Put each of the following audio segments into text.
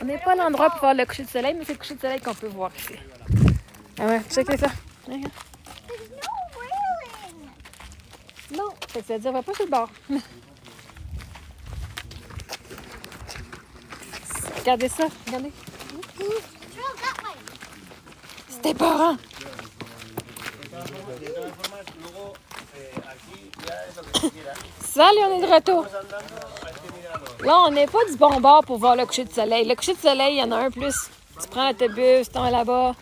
On n'est pas à l'endroit pour voir le coucher de soleil, mais c'est le coucher de soleil qu'on peut voir ici. Ah ouais, checkez ça. Regarde. Non, ça veut dire, on va pas sur le bord. Regardez ça, regardez. C'était parent. Salut, on est de retour. Là, on n'est pas du bon bord pour voir le coucher de soleil. Le coucher de soleil, il y en a un plus. Tu prends l'autobus, tu vas là-bas.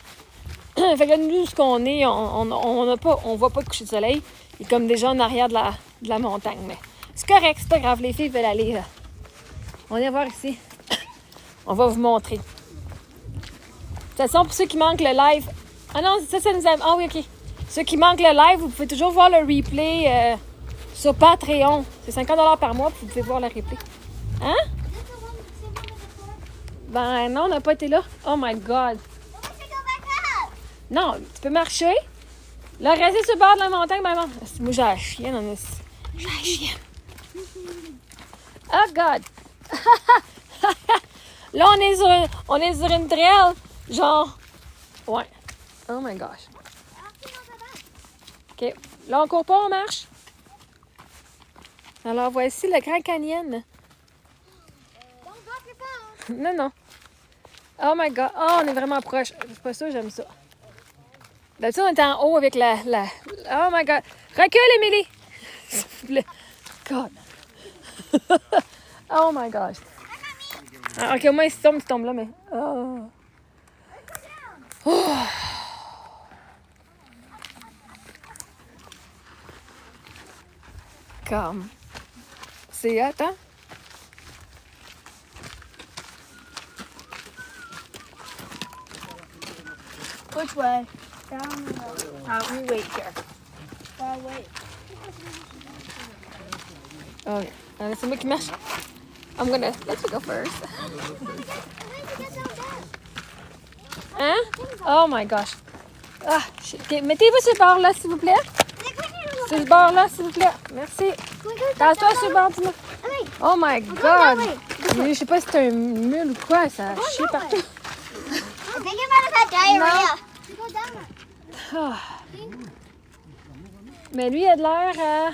Fait que là, nous, ce qu'on est, on voit pas de coucher de soleil. Il est comme déjà en arrière de la montagne. Mais c'est correct, c'est pas grave. Les filles veulent aller là. On va voir ici. On va vous montrer. De toute façon, pour ceux qui manquent le live... Ah non, ça nous a... Ah oui, OK. Ceux qui manquent le live, vous pouvez toujours voir le replay sur Patreon. C'est 50$ par mois, puis vous pouvez voir le replay. Hein? Ben non, on n'a pas été là. Oh my God. Non, tu peux marcher. Là, rester sur le bord de la montagne, maman. Moi, j'ai la chienne. J'ai la chienne. Oh God. Là, on est sur une trail. Genre... Ouais. Oh my gosh. OK. Là, on court pas, on marche. Alors, voici le Grand Canyon. Non, non. Oh my God. Oh, on est vraiment proche. C'est pas ça, j'aime ça. D'habitude, on est en haut avec la... Oh my God. Recule, Émilie. S'il vous plaît. God. Oh my gosh. Ah, OK, au moins, si tu tombes là, mais... Oh. Oh. Comme... C'est hot, hein? Which way? Down the road. We wait here. Wait. OK. C'est moi qui marche. I'm gonna let you go first. Hein? Oh my gosh. Ah, OK. Mettez-vous sur le bord là, s'il vous plaît. Sur le bord là, s'il vous plaît. Merci. Passe-toi sur le bord du mur. Oh my God. Je sais pas si c'est un mule ou quoi, ça a chié partout. I think you might have had diarrhea. Ah. Mais lui, il a de l'air...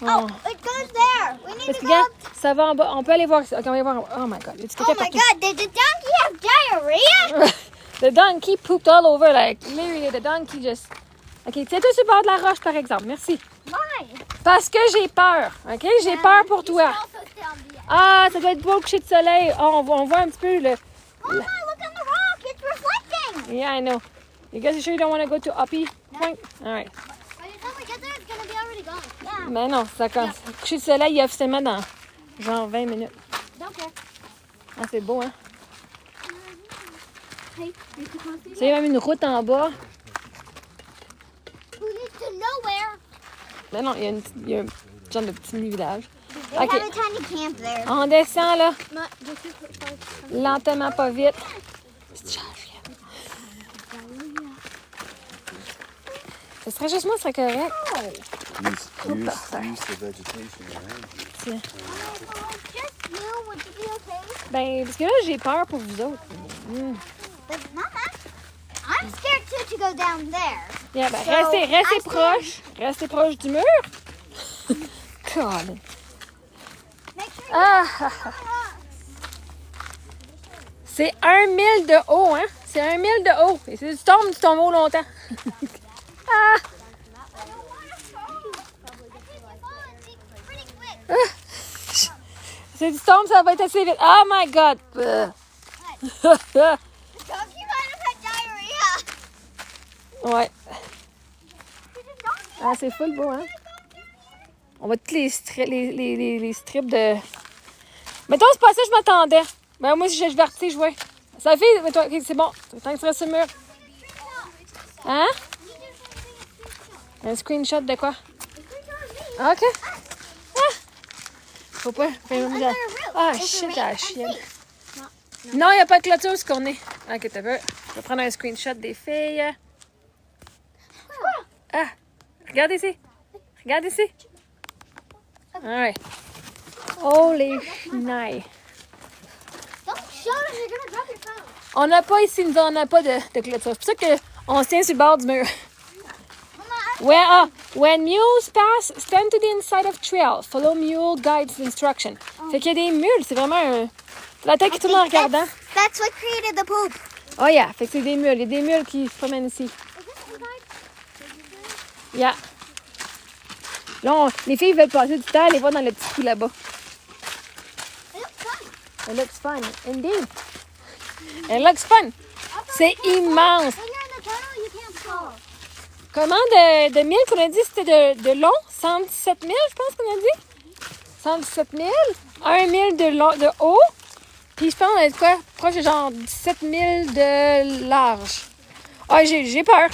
Oh, it goes there. We need Parce to que, go. regarde, ça va en bas. On peut aller voir. OK, on va aller voir. Oh my God. Oh my God, did the donkey have diarrhea? The donkey pooped all over. Like, literally, the donkey just... OK, tiens-toi sur le bord de la roche, par exemple. Merci. Why? Parce que j'ai peur. OK? J'ai peur pour toi. Ah, ça doit être beau le coucher de soleil. Oh, on voit un petit peu le... Oh, look on the rock. It's reflecting. Yeah, I know. You guys are sure you don't want to go to Uppy Point? All right. By the time we get there, it's going to be already gone. Yeah. Mais non, ça commence. Le coucher de soleil, il est officiellement dans genre 20 minutes. Don't care. Ah, c'est beau, hein? Hey, you too close? Il y a même une route en bas. Who leads to nowhere? Mais non, il y a un genre de petit mini-village. They OK. have a tiny camp there. On descend, là. Not just Lentement, pas vite. Ce serait juste moi, ce serait correct. Use the vegetation around you. Tiens. just you. Would you be okay? Ben, parce que là, j'ai peur pour vous autres. But Mama, I'm scared too to go down there. Yeah, ben, So, restez I proche. Restez proche du mur. God. Make sure you Ah, ah, ah. C'est 1000 de haut, hein? C'est 1000 de haut. Et si tu tombes haut longtemps. Ah! C'est du tombe, ça va être assez vite. Oh my God! Ouais. Ah, c'est full beau, hein? On va toutes les strips de... Mettons, c'est pas ça que je m'attendais. Ben, moi, si je vertis, je vois. Ça fait... Okay, c'est bon. Tant que tu restes sur le mur. Hein? Un screenshot de quoi? OK. Ah! Faut pas... Ah, shit, la chienne. Non, il n'y a pas de clôture, ce qu'on est. OK, t'as vu. Je vais prendre un screenshot des filles. Ah! Regarde ici. Regarde ici. All right. Holy schneid. Don't showed him, you're gonna drop your phone. On n'a pas ici, nous, on n'a pas de clôture. C'est pour ça qu'on se tient sur le bord du mur. Mama, When mules pass, stand to the inside of trail. Follow mule guides instruction. Fait qu'il y a des mules, c'est vraiment un... La tête qui tourne en regardant. That's what created the poop. Oh yeah, fait que c'est des mules. Il y a des mules qui se promènent ici. Yeah. Là, les filles veulent passer du temps, les voir dans le petit trou là-bas. It looks fun, indeed. It looks fun. C'est immense. When you're in the tunnel, you can't fall. Comment de milles qu'on a dit c'était de long? 117 000, je pense qu'on a dit. 117 000. 1 000 de haut. Puis je pense qu'on a dit quoi? Proche de genre 17 000 de large. Ah, j'ai peur.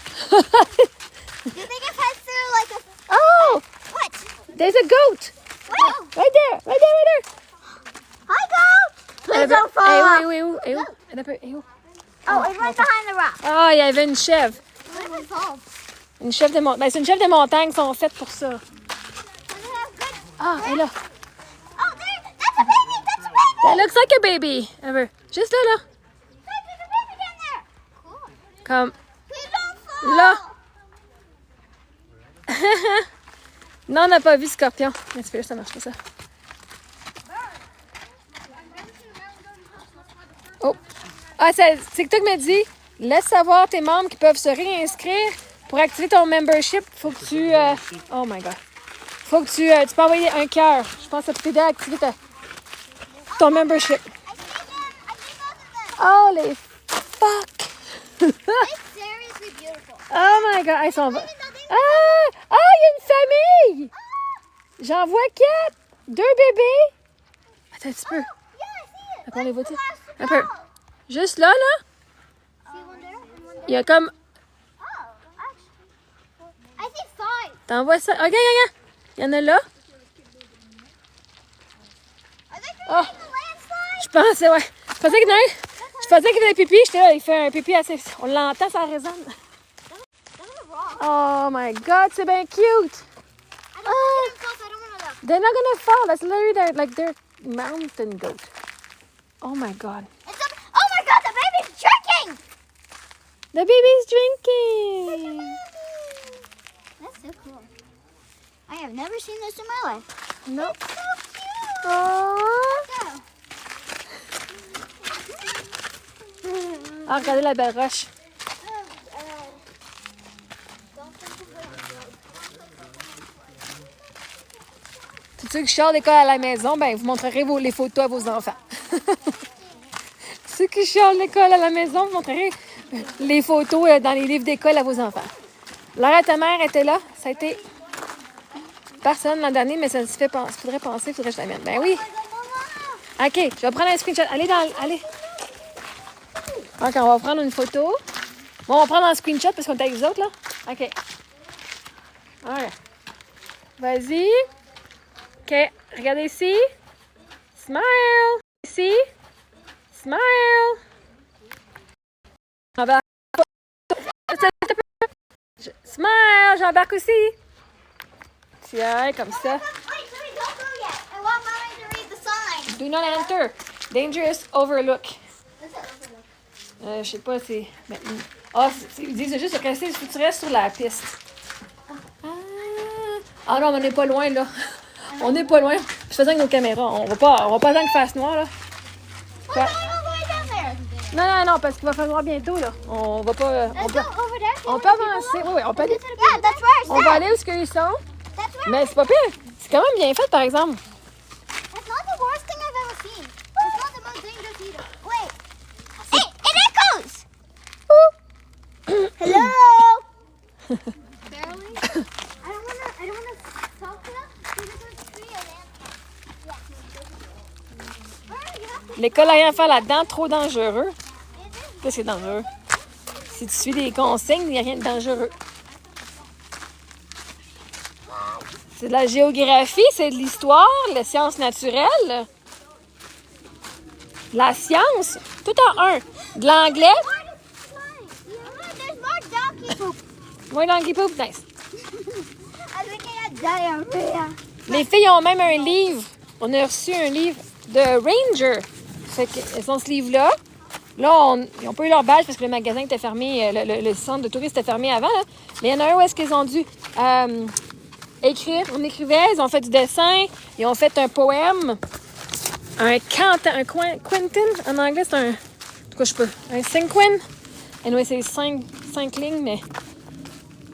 Do you think it passed through like a... Oh! What? There's a goat! Where? Right there! Right there! Right there! Hi, goat! Please don't fall off. où? Oh, it's right behind the rock. Ah, il y avait une chèvre. What if it falls? Une chèvre de montagne. Ben, c'est une chèvre de montagne, sont faites pour ça. Does it have good... Ah, elle est là. Oh, there! That's a baby! That's a baby! That looks like a baby. Ever. Juste là. Look, there's a baby down there. Cool. Comme Please don't fall. là. Non, on n'a pas vu scorpion. Mais tu fais ça marche pas ça. Oh. Ah, TikTok me dit, laisse savoir tes membres qui peuvent se réinscrire pour activer ton membership. Faut que tu... oh my God. Faut que tu peux envoyer un cœur. Je pense que ça peut t'aider à activer ton membership. I see both of them. Oh, les fuck. It's seriously beautiful. Oh my God. Ils sont... Ah! Ah, il y a une famille! J'en vois 4. 2 bébés. Attends un petit peu. Yeah, I see it. Attends, les vois-tu? Last Un peu. Juste là. See one there and one there. Il y a comme... Oh, actually. I see 5. T'en vois ça? Regarde. Il y en a là. Are they Oh. creating a landslide? Je pensais, ouais. Je pensais qu'il y en a un. Je pensais qu'il faisait pipi. J'étais là, il fait un pipi assez... On l'entend, ça résonne. Them in a rock. Oh my God, c'est bien cute. I don't want to get close. I don't want to look. They're not gonna fall. That's literally their mountain goat. Oh my God. Oh my God, the baby's drinking! The baby's drinking. That's so cool. I have never seen this in my life. Nope. So cute! Oh. Go. Ah, regardez la belle roche. Tous ceux qui chialent d'école à la maison, ben vous montrerez les photos à vos enfants. Ceux qui chialent d'école à la maison, vous montrerez les photos dans les livres d'école à vos enfants. Laura, ta mère était là. Ça a été personne l'an dernier, mais ça se fait penser. Faudrait que je l'amène. Ben oui. OK, je vais prendre un screenshot. Allez. OK, on va prendre une photo. Bon, on va prendre un screenshot parce qu'on est avec vous autres, là. OK. Voilà. Vas-y. OK, regardez ici. Smile. Ici. Smile. J'embarque. Smile, j'embarque aussi. Tiens, comme ça. Wait, don't go yet. I want Mommy to read the sign. Do not enter. Dangerous overlook. What's that overlook? Je sais pas, c'est... ils disent juste de rester, tu restes sur la piste. Ah non, mais on n'est pas loin, là. On n'est pas loin. Je faisais avec nos caméras. On va pas attendre qu'il fasse noir, là. Why don't I go all the way down there? Non, parce qu'il va faire noir bientôt, là. On va pas... Let's go over there. On peut avancer. Oui, on peut aller... Yeah, that's where I On va aller où ils sont. That's where Mais c'est pas pire. C'est quand même bien fait, par exemple. That's not the worst thing I've ever seen. It's not the most dangerous either. Wait. Hey, it echoes! Hello? Barely? I don't wanna talk to them because it's a tree and L'école a rien à faire là-dedans, trop dangereux. Qu'est-ce que c'est dangereux? Si tu suis des consignes, il n'y a rien de dangereux. C'est de la géographie, c'est de l'histoire, la science naturelle. La science, tout en un. De l'anglais, there's more donkey poop. moi l'anglais poop, nice. I think I got diarrhea. Les filles ont même un livre. On a reçu un livre de Ranger. Fait que son sleeve-là. Là, ils n'ont pas eu leur badge parce que le magasin était fermé, le centre de tourisme était fermé avant. Là. Mais il y en a un où est-ce qu'ils ont dû écrire. On écrivait, ils ont fait du dessin, ils ont fait un poème, un quintin, en anglais c'est un... En tout cas, je peux. Un cinquin. Et oui, c'est 5 lignes, mais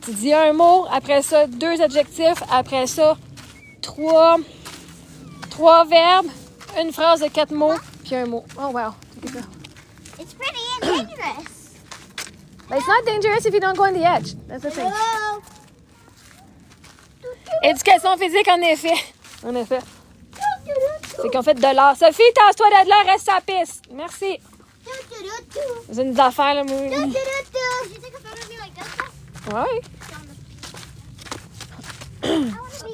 tu dis un mot, après ça, 2 adjectifs, après ça, 3 verbes, une phrase de 4 mots, puis un mot. Oh, wow. It's pretty and dangerous. But it's not dangerous if you don't go on the edge. That's the thing. Hello. Éducation physique, en effet. En effet. C'est qu'on fait de l'art. Sophie, tasse-toi de là, reste à la piste. Merci. C'est une affaire, là, moi. Should you take a photo of me like this? Ouais.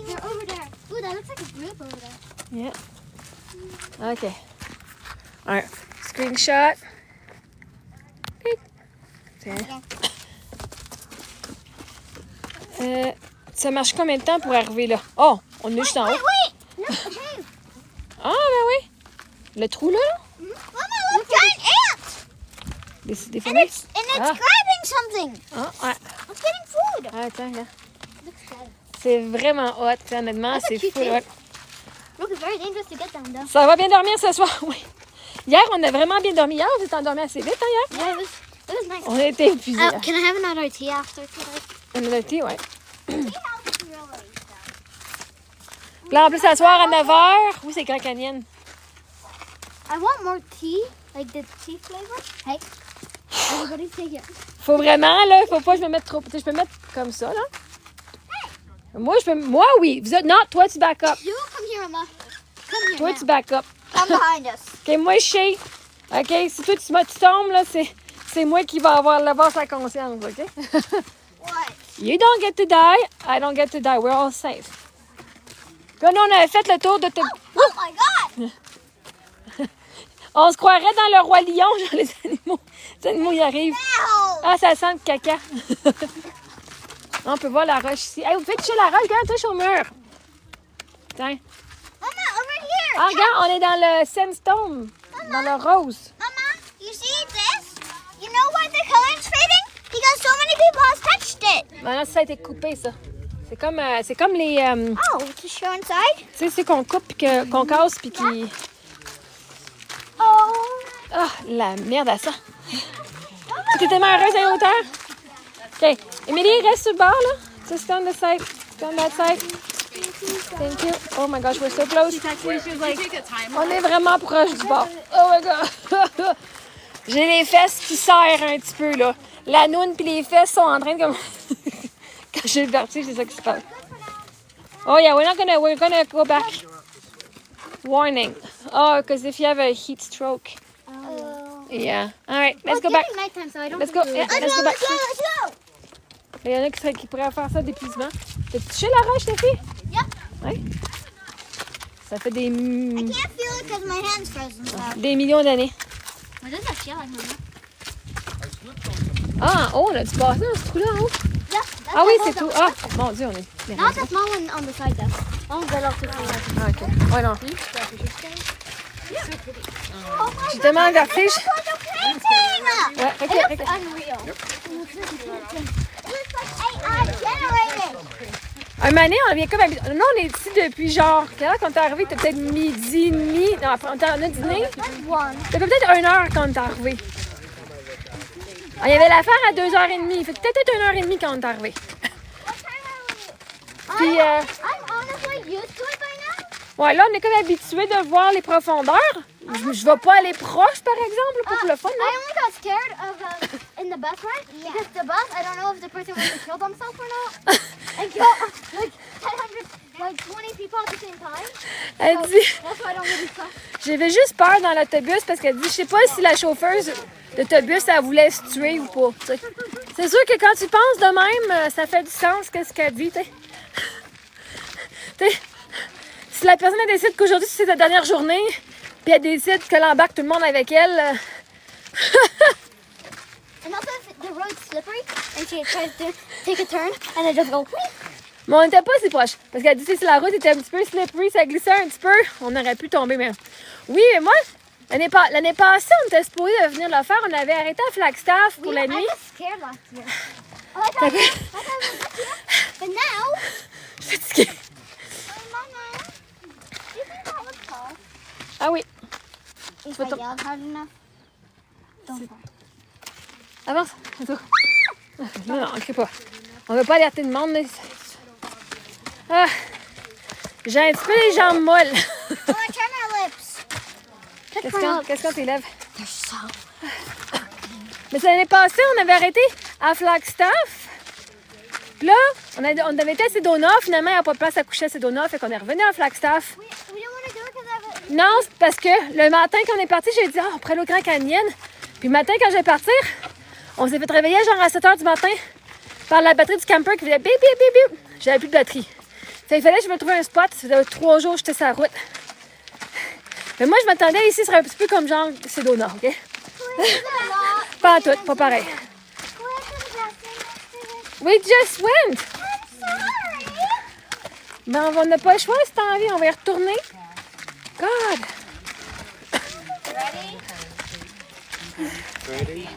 They're over there. Ooh, that looks like a group over there. Yeah. OK. All right. Screenshot. Tiens. Ça marche combien de temps pour arriver là? Oh, on est juste en haut. Wait! No, okay. Ah, ben oui. Le trou là? Mama, look, giant ant! Des And fourmis? it's Ah. grabbing something. Ah, ouais. It's getting food. Ah, attends, là. Looks good. C'est vraiment hot, honnêtement. That's a C'est cute fou, thing. ouais. Look, it's very dangerous to get down there. Ça va bien dormir ce soir? Oui. Hier, on a vraiment bien dormi. Hier, vous êtes endormi assez vite, hein, hier? Yeah, it was nice. On a été épuisés. Can I have another tea after today? On a été, ouais. Puis là, en plus, ce soir à 9h. Oui, c'est Grand Canyon. I want more tea, like the tea flavor. Hey, everybody take it. Faut vraiment, là, faut pas que je me mette trop. Tu sais, je peux me mettre comme ça, là. Moi, oui. Vous êtes, non, toi, tu back up. You come here, Mama. Come here. Toi, now. tu back up. Come behind us. OK, moi, je sais. OK, si toi, tu tombes, là, c'est moi qui va avoir le boss à conscience, OK? What? You don't get to die. I don't get to die. We're all safe. Puis là, nous, on avait fait le tour de... Oh my God! On se croirait dans le Roi Lion, genre les animaux. Les animaux, ils arrivent. Ow! Ah, ça sent le caca. On peut voir la roche ici. Hey, vous faites toucher la roche, regarde, touche au mur. Tiens. Mama, over here. Ah, regarde, on est dans le sandstone, dans le rose. Mama, you see this? You know why the color is fading? Because so many people have touched it. Maintenant, ça a été coupé, ça. C'est comme les... Oh, to show inside? tu sais, c'est qu'on coupe, puis qu'on casse, puis qui... Oh. Ah, la merde à ça. Tu es tellement heureuse à la hauteur? OK. Émilie, reste sur le bord, là. Just on the side. On that side. Thank you. Oh my gosh, we're so close. On est vraiment proche du bord. Oh my God. J'ai les fesses qui serrent un petit peu, là. La noune puis les fesses sont en train de comme... Quand j'ai le vertige, c'est ça qui se passe. Oh yeah, we're gonna go back. Warning. Oh, because if you have a heat stroke. Oh. Yeah. All right, let's go back. Nighttime, so I don't Let's have go. to- Yeah, let's go back. Let's go. Il y en a qui pourraient faire ça d'épuisement. T'as touché la roche, ta fille? Yep. Oui. Ça fait des, I can't feel it because my hand's frozen. So. des millions d'années. What does that feel like, Mama? Ah, en haut, on a du passé dans ce trou-là en haut. Yeah, that's Ah oui, the c'est whole tout. dome. Ah, mon Dieu, on est... Not the small one on the side, though. That one's right off the side. Ah, OK. Ouais, non. Oh my J'ai tellement le vertige. It's like a painting! Ouais, It OK, looks OK. unreal. It looks like AI generated. Un moment donné, on vient comme habitué. Nous, on est ici depuis genre... Quelle heure qu'on est arrivé? C'était peut-être midi et demi. Non, après, on a dîné. That's one. C'était peut-être 1 heure quand on est arrivé. Ah, il y avait l'affaire à 2h30. Il fait peut-être 1h30 quand on est arrivé. Puis, I'm honestly used to it by now. ouais, là, on est comme habitué de voir les profondeurs. Je vais pas aller proche, par exemple, pour le fun. I Là. only got scared of in the bus ride because the bus, I don't know if the person wants to kill themselves or not. And kill like 100, like 20 people at the same time. Elle So dit, that's why I don't really trust. j'avais juste peur dans l'autobus parce qu'elle dit, je sais pas si la chauffeuse d'autobus, elle voulait se tuer ou pas. T'sais. C'est sûr que quand tu penses de même, ça fait du sens qu'est-ce qu'elle dit. T'sais. T'sais, si la personne elle décide qu'aujourd'hui c'est sa dernière journée, puis elle décide qu'elle embarque tout le monde avec elle, And also if the road's slippery and she tries to take a turn and it just goes. mais on n'était pas si proche. Parce qu'elle dit si la route était un petit peu slippery, ça glissait un petit peu, on aurait pu tomber. Mais oui, mais moi, L'année passée, on était supposé venir le faire. On avait arrêté à Flagstaff pour la nuit. I was scared last year. Oh, I thought we were this year, but now. Je suis fatiguée. Oh, Mama, do you think that was tall? Ah oui. If But I the- yelled hard enough, don't fall. Avance. Non, non, on ne crie pas. On ne veut pas alerter le monde. Mais... Ah. J'ai un petit peu les jambes molles. Oh, I try my lips. Qu'est-ce qu'on t'élève? They're so. Mais c'est l'année passée, on avait arrêté à Flagstaff. Puis là, on avait été à Sedona. Finalement, il n'y a pas de place à coucher à Sedona. Fait qu'on est revenu à Flagstaff. We don't want to do it because I have a. Non, c'est parce que le matin qu'on est parti, j'ai dit, on pourrait aller au Grand Canyon. Puis le matin, quand je vais partir, on s'est fait réveiller genre à 7 h du matin par la batterie du camper qui faisait bip, bip, bip, bip. J'avais plus de batterie. Fait qu'il fallait que je me trouve un spot. Ça faisait 3 jours que j'étais sur la route. Mais moi, je m'attendais ici, ce serait un petit peu comme genre Sedona, OK? Pas en tout, pas pareil. We just went! I'm sorry. Ben, on n'a pas le choix si t'as envie, on va y retourner. God! Ready? Ready?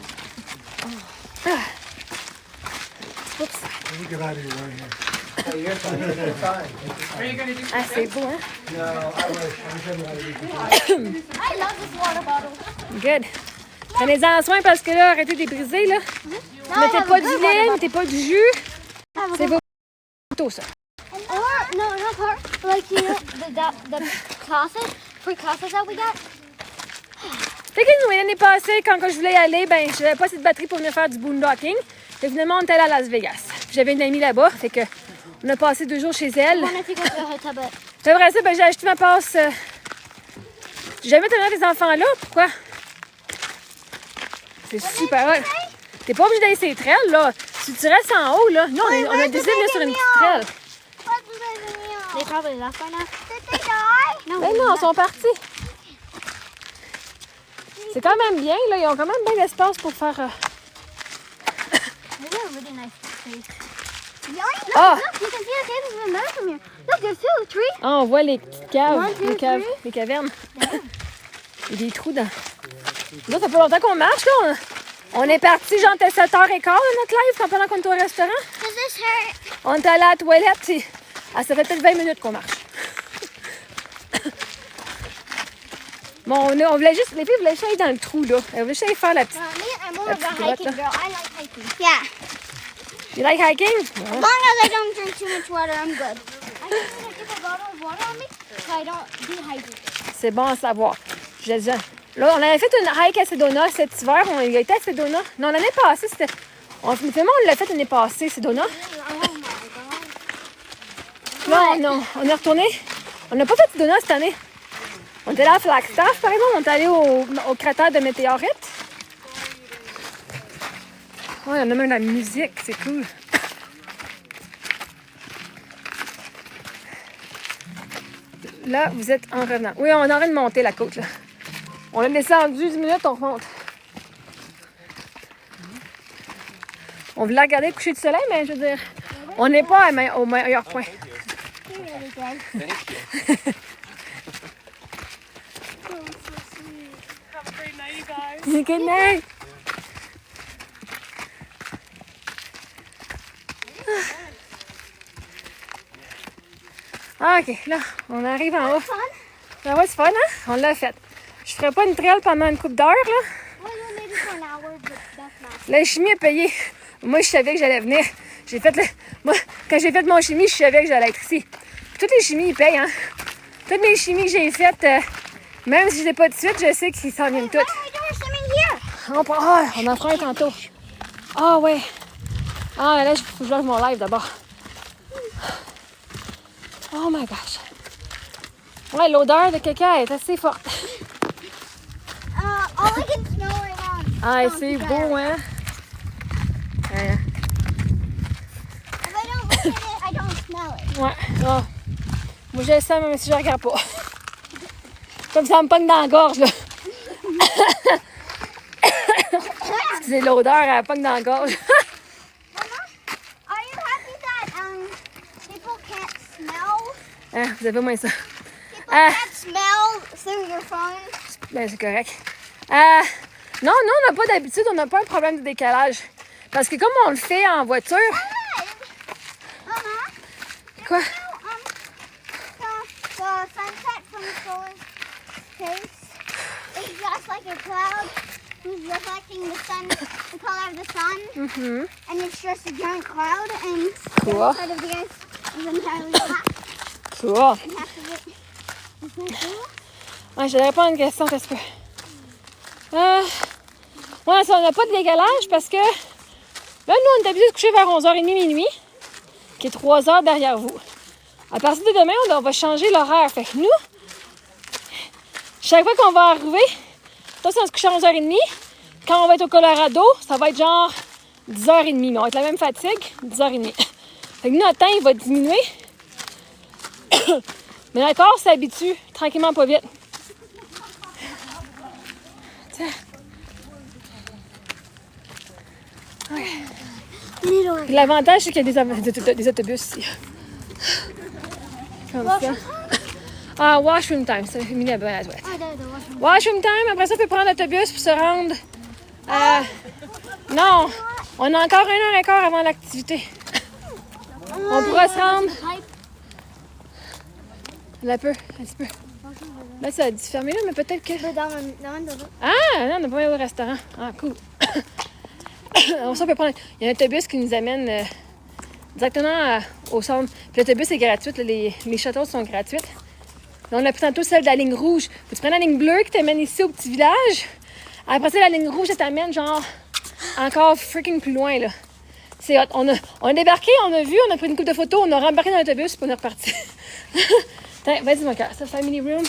Oups. Let me get out of here right here. Hey, you're fine. You're fine. Ah, c'est beau, hein? No, I wish. I'm getting out of here. I love this water bottle. Good. Prenez-en soin parce que là, arrêtez de les briser, là. Now I Mettez have pas a du good lait, water mettez pas du jus. bottle. C'est vos photos, ça. Or no, not her. Like you know the classes, free classes that we got. Fait que nous, l'année passée, quand je voulais y aller, ben, j'avais pas assez de batterie pour venir faire du boondocking. Fait que finalement, on est allé à Las Vegas. J'avais une amie là-bas, fait que on a passé 2 jours chez elle. I wanted to go to the hotel, but Puis après ça, ben, j'ai acheté ma passe. J'ai jamais tenu les enfants là. Pourquoi? C'est super hot. T'es pas obligé d'aller sur les trails, là. Si tu restes en haut, là. Nous, on a décidé de venir sur une petite trail. they probably left by now. Did they die? No. Ben non, ils sont partis. C'est quand même bien, là. Ils ont quand même bien d'espace pour faire... They got a really nice place. Look, Ah! look, you can see the caves even better from here. Look, there's two, a tree. Ah, on voit les petites caves, One, two, les cavernes. Il y a des trous dans... Là, ça fait longtemps qu'on marche, là. On est parti, genre, à 7h15 de notre live, pendant qu'on était au restaurant. Does this hurt? On est allé à la toilette, puis... Ah, ça fait peut-être 20 minutes qu'on marche. Bon, on voulait juste... Les filles voulaient juste aller dans le trou, là. Elles voulaient juste aller faire la petite... Me, I'm more That's of a good, hiking huh? girl. I like hiking. Yeah. You like hiking? As long as I don't drink too much water, I'm good. I just want to keep a bottle of water on me so I don't dehydrate. C'est bon à savoir. Là, on avait fait une hike à Sedona cet hiver. On y a été à Sedona. Non, l'année passée, c'était... On l'a fait l'année passée, Sedona. Oh my god. Là, on est retourné. On n'a pas fait Sedona cette année. On était là à Flagstaff, par exemple. On est allé au cratère de météorite. Oh, il y en a même de la musique. C'est cool. Là, vous êtes en revenant. Oui, on est en train de monter la côte, là. On a descendu 10 minutes, on remonte. On voulait regarder le coucher du soleil, mais je veux dire, on n'est pas au meilleur point. You're really good. Have a great night, you guys. Good night. Ah, OK, là, on arrive en haut. Ah ouais, c'est fun, hein? On l'a fait. Je ferai pas une trail pendant une couple d'heures, là. Well, you made it for an hour, but that's not. La chimie est payée. Moi, je savais que j'allais venir. Moi, quand j'ai fait mon chimie, je savais que j'allais être ici. Toutes les chimies, ils payent, hein? Toutes mes chimies que j'ai faites, même si je les pas de suite, je sais qu'ils s'en viennent toutes. We do our swimming here. On en fera un tantôt. Ah, ouais. Ah, là, il faut que je lâche mon live d'abord. Oh my gosh. Ouais, l'odeur de caca est assez forte. All I can smell right now. Ah, c'est beau, hein? If I don't look at it, I don't smell it. Ouais. Ah. Moi, je le sens même si je regarde pas. Comme ça me pogne dans la gorge, là. Excusez, l'odeur, elle pogne dans la gorge. Mama, are you happy that people can't smell? Hein, vous avez moins ça. People Ah. can't smell through your phone. Ben, c'est correct. Non, on n'a pas d'habitude, on n'a pas un problème de décalage. Parce que comme on le fait en voiture... Quoi? The sunset from the solar face is just like a cloud who's reflecting the sun, the color of the sun. Mm-hmm. And it's just a giant cloud, and Cool. the side of the earth is entirely black. Cool. And half of it is so cool. Ouais, je vais répondre à une question, ça se peut. Ouais, ça, on n'a pas de décalage parce que là, nous, on est habitués de coucher vers 11h30 minuit, qui est 3 heures derrière vous. À partir de demain, on va changer l'horaire. Fait que nous, chaque fois qu'on va arriver, toi, si on se couche à 11h30, quand on va être au Colorado, ça va être genre 10h30. Mais on va être la même fatigue, 10h30. Fait que nous, notre temps, il va diminuer. Mais notre corps s'habitue tranquillement, pas vite. Tiens. Ouais. Puis l'avantage, c'est qu'il y a des autobus ici. Comme ça. Ah, washroom time. Ça fait mis la bonne adouette. Oh, there, the washroom. Washroom time. Après ça, on peut prendre l'autobus pour se rendre. Non, on a encore 1h15 avant l'activité. On pourra se rendre. Un peu, un petit peu. Là, ça a dû fermer, là, mais peut-être que. But that one doesn't. Ah, non, on n'a pas aller au restaurant. Ah, cool. Alors, ça, on peut prendre. Il y a un autobus qui nous amène directement au centre. Puis l'autobus est gratuit, là, les shuttles sont gratuits. Là, on a pris tantôt celle de la ligne rouge. Faut-tu prendre la ligne bleue qui t'amène ici au petit village? Après ça, la ligne rouge, elle t'amène genre encore freaking plus loin, là. C'est hot. On a débarqué, on a vu, on a pris une couple de photos, on a rembarqué dans l'autobus, puis on est reparti. Tiens, vas-y, mon cœur. Ça, family room.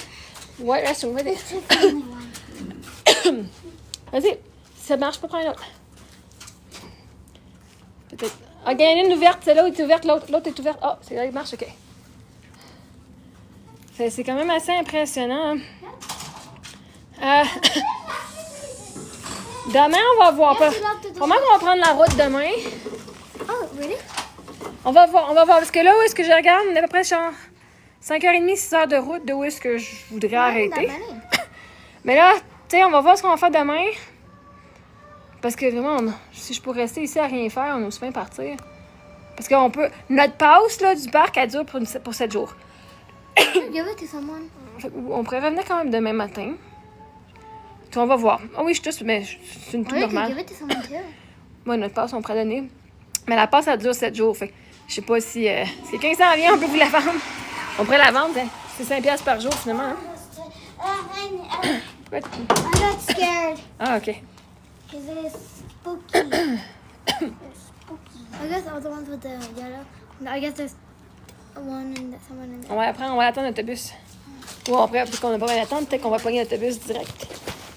White restroom, vas-y. Vas-y. Si ça marche, pas prendre l'autre. Peut-être. Ah, il y en a une ouverte, celle-là est ouverte, l'autre est ouverte. Oh, c'est là, il marche, ok. C'est quand même assez impressionnant. Hein? Demain, on va voir. Comment on va prendre la route demain? Oh, really? On va voir, parce que là où est-ce que je regarde, on est à peu près genre 5h30, 6h de route de où est-ce que je voudrais arrêter. Mais là, tu sais, on va voir ce qu'on va faire demain. Parce que vraiment, si je pourrais rester ici à rien faire, on ose bien partir. Parce qu'on peut. Notre passe là, du parc, elle dure pour 7 jours. Give it to someone. On pourrait revenir quand même demain matin. Puis on va voir. Ah oui, mais c'est une toute Or you could normale. give it to someone too. Moi, notre passe, on pourrait donner. Mais la passe, elle dure 7 got fait. Je sais pas si quelqu'un s'en vient, on peut vous la vendre. On pourrait la vendre, hein. C'est 5$ par jour, finalement. Hein? I got scared Ah, OK. because it's spooky. It's spooky. I guess all the ones with the yellow. I guess there's one and someone in there. On va attendre l'autobus. Ou après, parce qu'on n'a pas bien d'attendre, peut-être qu'on va pogner l'autobus direct.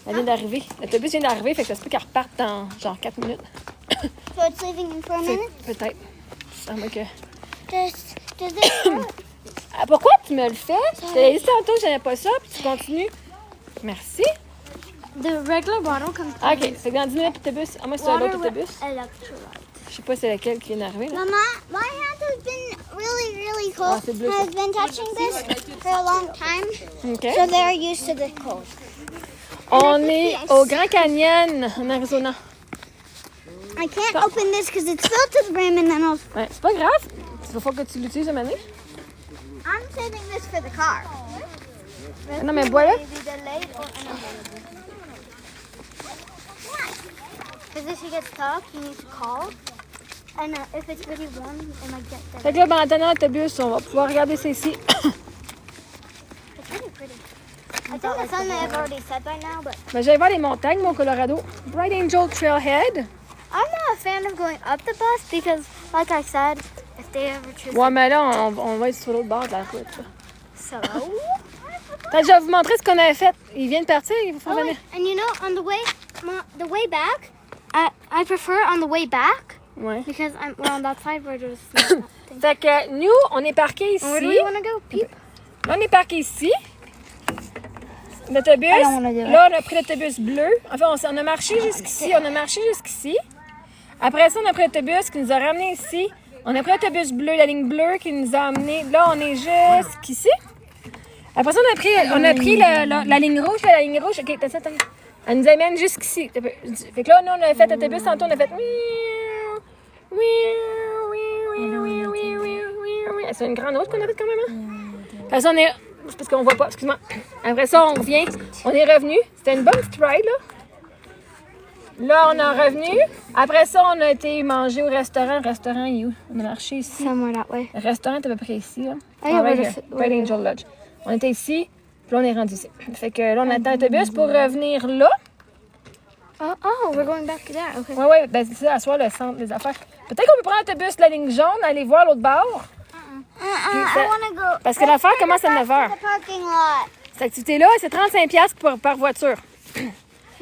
Elle vient d'arriver. L'autobus vient d'arriver, fait que ça se peut qu'elle reparte dans genre 4 minutes. So it's leaving for a minute? Peut-être. À moins que... Does this work? Ah, pourquoi tu me le fais? Je t'ai dit tantôt que j'avais pas ça, puis tu continues. Merci. The regular bottle comes OK, c'est dans 10 minutes l'autobus. Ah, moi, c'est l'autre autobus. electrolyte. Je sais pas c'est lequel qui vient d'arriver, là. Mama, my hand has been really cold. Ah, c'est bleu, ça. Has been touching this for a long time. OK. So they're used to the cold. On est au Grand Canyon, en Arizona. I can't open this because it's filled to the brim and then I'll... Ouais, c'est pas grave. Il va falloir que tu l'utilises une année. I'm saving this for the car. Non, mais bois-le. Because if he gets stuck, you need to call. And if it's really warm, it might get Fait dead. que là, ben, en attendant l'autobus, on va pouvoir regarder ça ici. It's really pretty. I think the sun may have already set by now, but Ben, j'allais voir les montagnes, mon Colorado. Bright Angel Trailhead. I'm not a fan of going up the bus because, like I said, if they ever choose Ouais, mais là, on va être sur l'autre bord de la route. Là. so. Attends, je vais vous montrer ce qu'on avait fait. Il vient de partir, il va faire venir. And you know, on the way back, I prefer on the way back Ouais. because we're on that side where there's nothing. Fait que nous, on est parqués ici. Where do we want to go, Peep? Là, on est parqués ici. L'autobus. I don't wanna do that. Là, on a pris l'autobus bleu. Enfin, on a marché jusqu'ici. Après ça, on a pris l'autobus qui nous a ramenés ici. On a pris l'autobus bleu, la ligne bleue qui nous a amenés. Là, on est jusqu'ici. Après ça, on a pris la ligne rouge. La ligne rouge, OK, t'as ça, t'as... Elle nous amène jusqu'ici. Fait que là, nous, on a fait l'autobus tantôt, on a fait... C'est une grande route qu'on a faite quand même, hein? Après ça, on est... C'est parce qu'on voit pas, excuse-moi. Après ça, on revient. On est revenu. C'était une bonne petite ride, là. Là, on est revenu. Après ça, on a été manger au restaurant. Le restaurant, il est où? On a marché ici. Somewhere that way. Le restaurant est à peu près ici, là. yeah, right where here. the- Bright Angel Lodge. On était ici, puis là, on est rendu ici. Fait que là, on attend l'autobus pour revenir là. Oh, we're going back there. Okay. Ouais, ben c'est ça, à soir, le centre des affaires. Peut-être qu'on peut prendre l'autobus de la ligne jaune, aller voir l'autre bord. I want to go. Parce que l'affaire commence à 9h. The parking lot. Cette activité-là, c'est 35$ par voiture. Can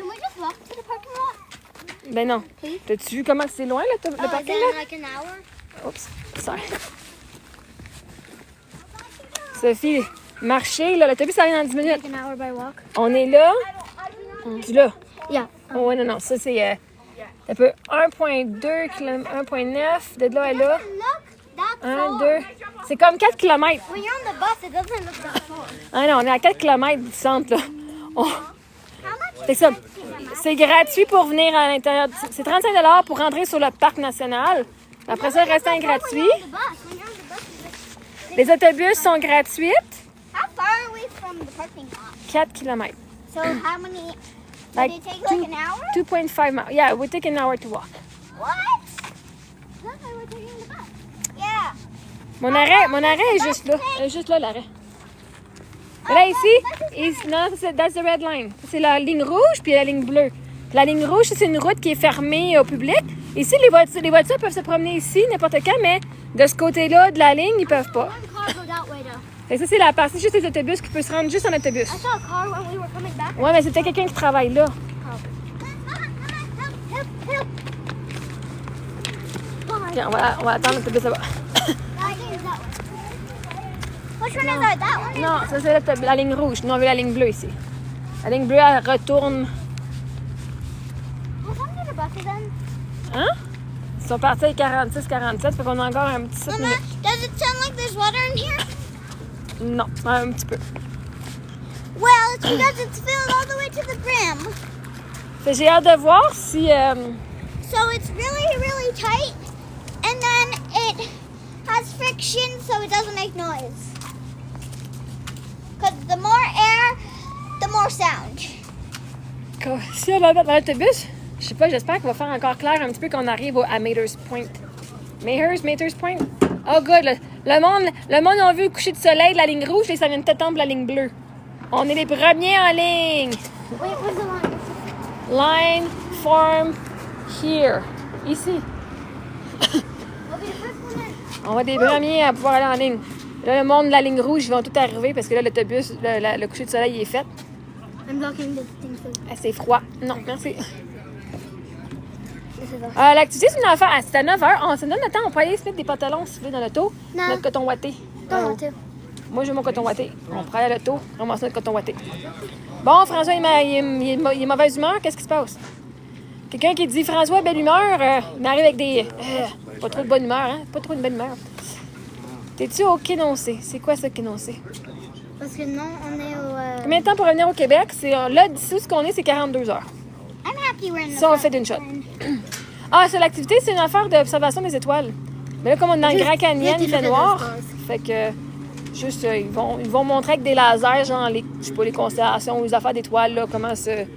we just walk to the parking lot? Ben non. T'as-tu vu comment c'est loin, le parking, then là? like an hour. Oups, sorry. Sophie, marcher, là, l'autobus arrive dans 10 minutes. Like an hour by walk. On est là. Tu là? Yeah. Oh, ouais, non, ça c'est un peu 1,2 km, 1,9 de là à là. Look, that's 1, 2. C'est comme 4 km. When you're on the bus, it doesn't look that far. Ah non, on est à 4 km du centre, là. How much? C'est ça. C'est gratuit pour venir à l'intérieur. C'est 35$ pour rentrer sur le parc national. Après ça, le restant est gratuit. The bus. When you're on the bus, Les autobus sont gratuits. how far are we from the parking lot? 4 km. So how many? Like Did it take like an hour? 2.5 miles. Yeah, it would take an hour to walk. What? Look, I was taking the bus. Yeah. Mon arrêt est juste là. Est juste là, l'arrêt. Et là, ici, non, that's the red line. C'est la ligne rouge puis la ligne bleue. La ligne rouge, c'est une route qui est fermée au public. Ici, les voitures peuvent se promener ici n'importe quand, mais de ce côté-là de la ligne, ils peuvent pas. One car go that way though. Et ça, c'est la partie juste des autobus qui peut se rendre juste en autobus. I saw a car when we were coming back. Ouais, mais c'est peut-être quelqu'un qui travaille là. Help. Ok, on va attendre l'autobus là-bas. Which one is that? That one? Non, ça, c'est la ligne rouge. Nous, on veut la ligne bleue ici. La ligne bleue, elle retourne. How come the buses then? Hein? Ils sont partis à 46-47, fait qu'on a encore un petit 7 Mama, minutes. does it sound like there's water in here? Non, un petit peu. Well, it's because it's filled all the way to the brim. Fait que j'ai hâte de voir si... So it's really, really tight. And then it has friction so it doesn't make noise. Because the more air, the more sound. si on va mettre dans l'autobus, je sais pas, j'espère qu'on va faire encore clair un petit peu quand on arrive à Mater's Point. Mater's Point? Oh good, le monde a vu le coucher de soleil de la ligne rouge et ça vient de t'attendre la ligne bleue. On est les premiers en ligne. Wait, where's the line? Line form here. Ici. We'll be the first one in. On va être les premiers à pouvoir aller en ligne. Là, le monde de la ligne rouge, ils vont tout arriver parce que là, l'autobus, le coucher de soleil il est fait. I'm blocking the thing too. Ah, c'est froid. Non, merci. This is L'activité, c'est une affaire. C'est à 9h. Ça nous donne le temps. On peut aller se mettre des pantalons si vous voulez dans l'auto. Non. Notre coton watté. Don't want to. Moi, j'ai mon coton watté. On pourrait aller à l'auto, ramasser notre coton watté. Bon, François, il est mauvaise humeur. Qu'est-ce qui se passe? Quelqu'un qui dit François, belle humeur, il m'arrive avec des. Pas trop de bonne humeur, hein? Pas trop de bonne humeur. T'es-tu au Quénoncé? C'est quoi ça, Quénoncé? Parce que non, on est au. Combien de temps pour revenir au Québec? Là, d'ici où ce qu'on est, c'est 42 heures. I'm happy we're in the Ça, on le front fait d'une shot. line. Ah, c'est l'activité, c'est une affaire d'observation des étoiles. Mais là, comme on est dans le Grand Canyon, il fait noir. Fait que, juste, ils vont montrer avec des lasers, genre, je sais pas, les constellations ou les affaires d'étoiles, là, comment c'est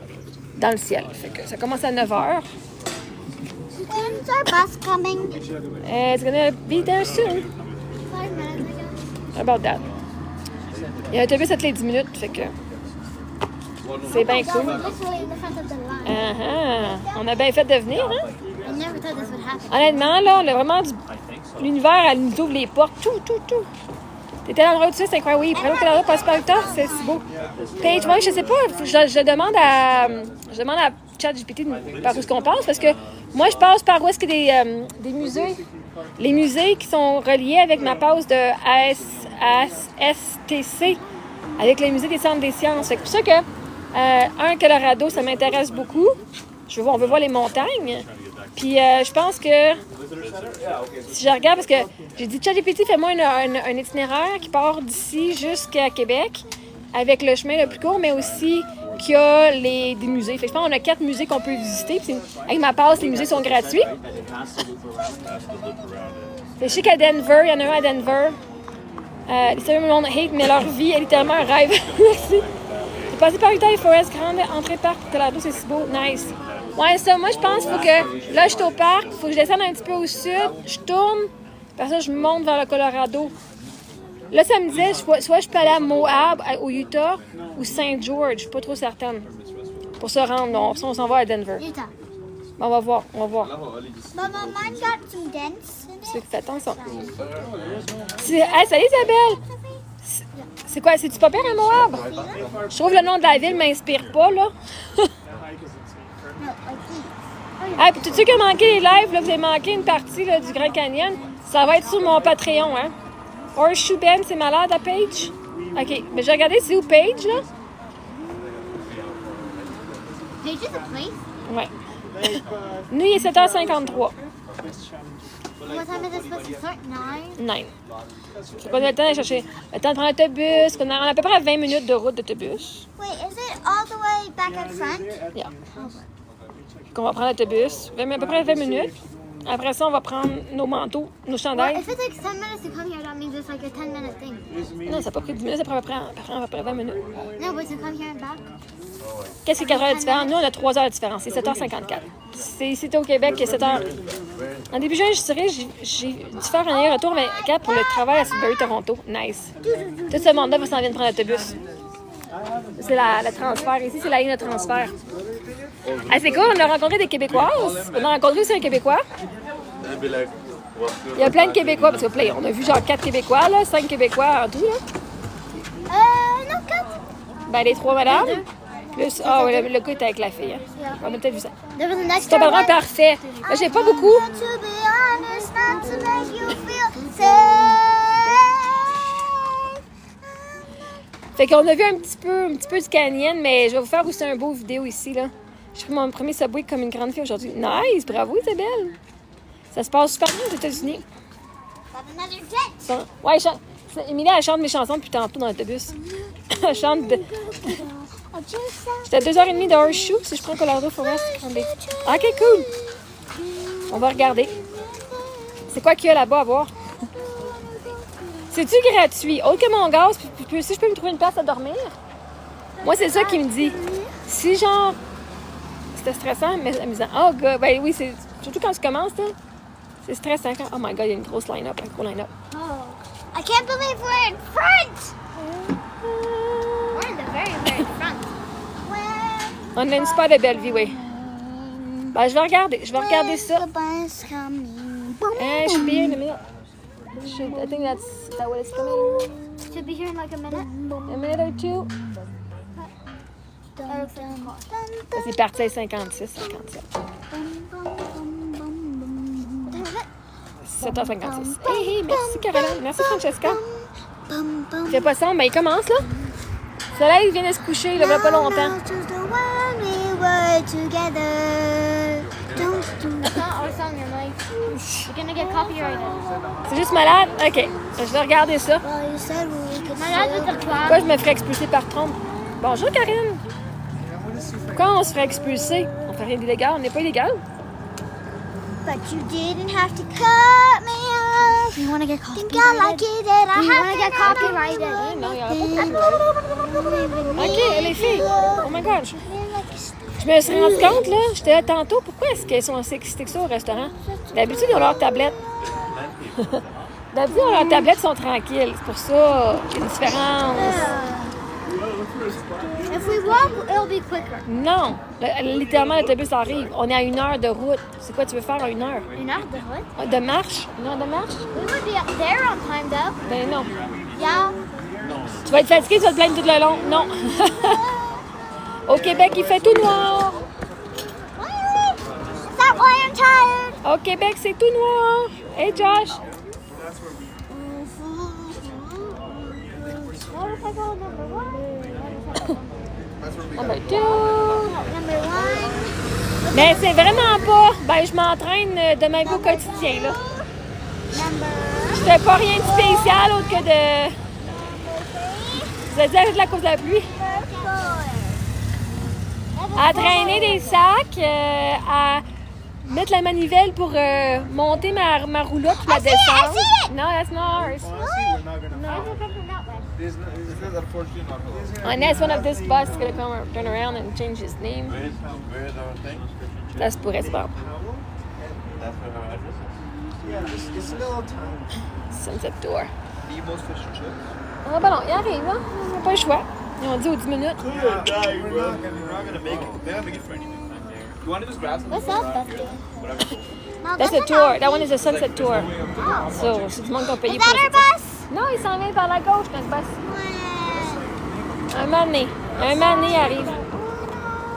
dans le ciel. Fait que ça commence à 9h. When's our bus coming? It's gonna be there soon. 5 minutes ago. About that. Il y a un autobus à toutes les 10 minutes, fait que c'est bien So cool. we're literally in the front of the line. On a bien fait de venir, hein? I never thought this would happen. Honnêtement, là, on a vraiment l'univers, elle nous ouvre les portes, tout. T'étais dans le road, tu sais, c'est incroyable. Oui, prends-le Canada, passe par le temps, c'est si beau. Puis, tu vois, je sais pas, je demande à ChatGPT par où est-ce qu'on passe, parce que moi, je passe par où est-ce qu'il y a des musées. Les musées qui sont reliés avec ma passe de STC, avec le musée des centres des sciences. C'est pour ça que, Colorado, ça m'intéresse beaucoup. On veut voir les montagnes. Puis je pense que si je regarde, parce que j'ai dit ChatGPT, fais-moi un itinéraire qui part d'ici jusqu'à Québec. avec le chemin le plus court, mais aussi qu'il y a des musées. Fait que je pense qu'on a 4 musées qu'on peut visiter. Puis avec ma passe, les musées sont gratuits. Je sais qu'à Denver, il y en a un à Denver. Les seuls monde hate, mais leur vie est littéralement un rêve. Merci. J'ai passé par Utah Forest, grande entrée parc, Colorado, c'est si beau. Nice. Ouais, ça, moi, je pense qu'il faut que. Là, je suis au parc, il faut que je descende un petit peu au sud, je tourne, puis après ça, je monte vers le Colorado. Là, ça me disait, soit je peux aller à Moab, au Utah, ou Saint George, je suis pas trop certaine. Pour se rendre, non, on s'en va à Denver. Utah. On va voir, on va voir. Mama, mine got some dents in C'est it. que fais attention. Hey, salut Isabelle! C'est quoi, c'est-tu pas pire à Moab? Je trouve le nom de la ville m'inspire pas, là. No, like these. Hey, puis tous ceux qui ont manqué les lives, là, vous avez manqué une partie là, du Grand Canyon, ça va être sur mon Patreon, hein? Horseshoe Bend, c'est malade à Page? OK, mais j'ai regardé c'est où Page, là? Page is a place. Ouais. Nous, il est 7h53. What time is it supposed to start? 9? 9. C'est qu'on a le temps d'aller chercher. Le temps de prendre l'autobus. On a à peu près 20 minutes de route d'autobus. Wait, is it all the way back at front? Yeah. On va prendre l'autobus. À peu près 20 minutes. Après ça, on va prendre nos manteaux, nos Well, chandails. if it takes 10 minutes to come here, that means it's like a 10-minute thing. Non, ça n'a pas pris 10 minutes, ça prend à peu près 20 minutes. No, but to come here and back? Qu'est-ce qui est 4 heures de différence? Nous, on a 3 heures de différence. C'est 7h54. C'est ici au Québec, c'est 7h. En début juin, je dirais, j'ai dû faire un aller-retour 24 pour le travail à Sudbury, Toronto. Nice. Tout ce monde-là va s'en venir prendre l'autobus. C'est le transfert. Ici, c'est la ligne de transfert. Ah, c'est cool, on a rencontré des Québécoises. On a rencontré aussi un Québécois. Il y a plein de Québécois, parce que on a vu genre 4 Québécois, là, 5 Québécois en tout. Là. No, 4. Ben, les 3 madames. Plus, ouais, le gars était avec la fille. Hein. On a peut-être vu ça. There was an C'est extra vraiment one. parfait. Moi, j'ai pas beaucoup. To be honest, not to make you feel safe. Fait qu'on a vu un petit peu du canyon, mais je vais vous faire aussi un beau vidéo ici, là. J'ai pris mon premier Subway comme une grande fille aujourd'hui. Nice! Bravo, Isabelle! Ça se passe super bien aux États-Unis. Got another jet. Bon, ouais, Emilia, elle chante mes chansons depuis tantôt dans l'autobus. Elle chante de... J'étais à 2h30 de Horseshoe, si je prends Colorado Forest. OK, cool! On va regarder. C'est quoi qu'il y a là-bas à voir? C'est-tu gratuit? Autre que mon gaz, puis si je peux me trouver une place à dormir? Moi, c'est ça qui me dit. Si genre... C'était stressant, mais amusant. Oh, God, ben oui, c'est... Surtout quand tu commences, là. C'est stressant. Oh my God, il y a une grosse line-up, un gros line-up. Oh, I can't believe we're in front. We're in the very, very front. On a une super de belle vie, oui. Ben, je vais regarder ça. The bus coming. Je suis bien, une minute. I think that's that what it's coming. Should be here in like a minute. A minute or two. That looks like a car. C'est parti à 56, 57. What time is it? 7h56. Hey, merci Caroline. Merci Francesca. Il fait pas ça, mais il commence là. Le soleil vient de se coucher, il y a pas longtemps. It's not our song, you're like, you're gonna get copyrighted. C'est juste malade? OK. Je vais regarder ça. Malade veut dire quoi? Pourquoi je me ferais expulser par trompe? Bonjour Karine. Pourquoi on se ferait expulser? On fait rien d'illégal, on n'est pas illégal. But you didn't have to cut me off. You wanna get copyrighted? Think I like it that I have to get copyrighted. Non, il y aura pas de OK, les filles. Oh my God. Je me suis rendu compte, là, j'étais là tantôt, pourquoi est-ce qu'elles sont assez excitées que ça au restaurant? D'habitude, ils ont leur tablette. D'habitude, leurs tablettes sont tranquilles. C'est pour ça, il y a une différence. If we walk, it'll be quicker. Non, littéralement, l'autobus arrive. On est à 1 heure de route. C'est quoi tu veux faire à 1 heure? Une heure de route? De marche? Non, de marche? We would be up there on time, though. Ben non. Yeah. Tu vas être fatigué, tu vas te plaindre tout le long. Non. Au Québec, il fait tout noir. Is that why I'm tired? Au Québec, c'est tout noir. Hey, Josh. Motorcycle number 1. Number 2. Number 1. Mais c'est vraiment pas. Ben, je m'entraîne de ma vie au quotidien, là. Number Je fais pas rien de spécial autre que de. Ça dit arrête la cause de la pluie. À traîner des sacs, à mettre la manivelle pour monter ma roulotte pour la I see it, I descendre. see it. No, that's not ours. Unless one of this bus is gonna come turn around and change his name. Where's our thing? Ça se pourrait, c'est bon. That's where our address is. Yeah, it's still time. Sunset Tour. Nemo's fish and chips. Ah ben non, il arrive, hein? On n'a pas le choix. Ils ont dit aux 10 minutes. We're not gonna make it. They're not making it for anything. You want to just grab some? What's that bus doing? No, That's a an tour. outfit. That one is a sunset tour. Oh. So, c'est du monde qui a payé Is pour that our ça. bus? Non, il s'en vient par la gauche, notre bus. Ouais. Un moment donné. Un moment donné, il arrive.